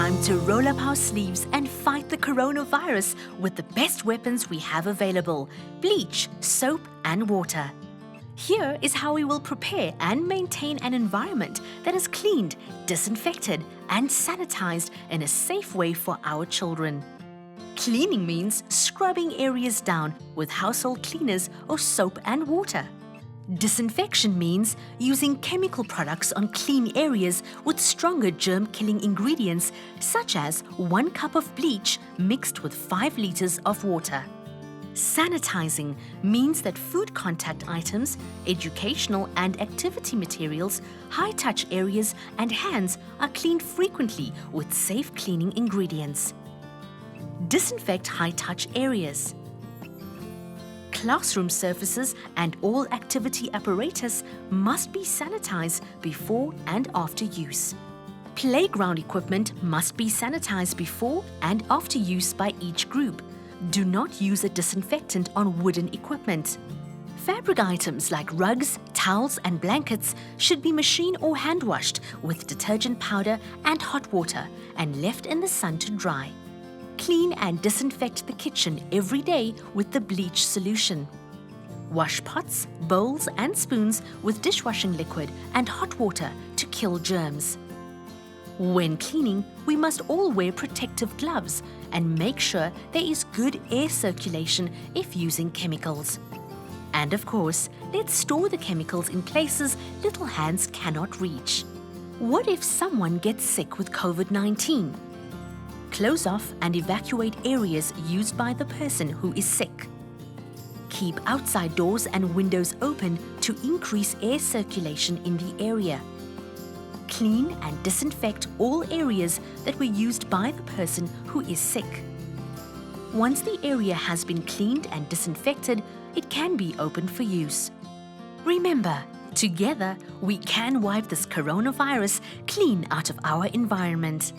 time to roll up our sleeves and fight the coronavirus with the best weapons we have available: bleach, soap, and water. Here is how we will prepare and maintain an environment that is cleaned, disinfected, and sanitized in a safe way for our children. Cleaning means scrubbing areas down with household cleaners or soap and water. Disinfection means using chemical products on clean areas with stronger germ-killing ingredients, such as 1 cup of bleach mixed with 5 liters of water. Sanitizing means that food contact items, educational and activity materials, high-touch areas, and hands are cleaned frequently with safe cleaning ingredients. Disinfect high-touch areas. Classroom surfaces and all activity apparatus must be sanitized before and after use. Playground equipment must be sanitized before and after use by each group. Do not use a disinfectant on wooden equipment. Fabric items like rugs, towels, and blankets should be machine or hand washed with detergent powder and hot water and left in the sun to dry. Clean and disinfect the kitchen every day with the bleach solution. Wash pots, bowls, and spoons with dishwashing liquid and hot water to kill germs. When cleaning, we must all wear protective gloves and make sure there is good air circulation if using chemicals. And of course, let's store the chemicals in places little hands cannot reach. What if someone gets sick with COVID-19? Close off and evacuate areas used by the person who is sick. Keep outside doors and windows open to increase air circulation in the area. Clean and disinfect all areas that were used by the person who is sick. Once the area has been cleaned and disinfected, it can be opened for use. Remember, together we can wipe this coronavirus clean out of our environment.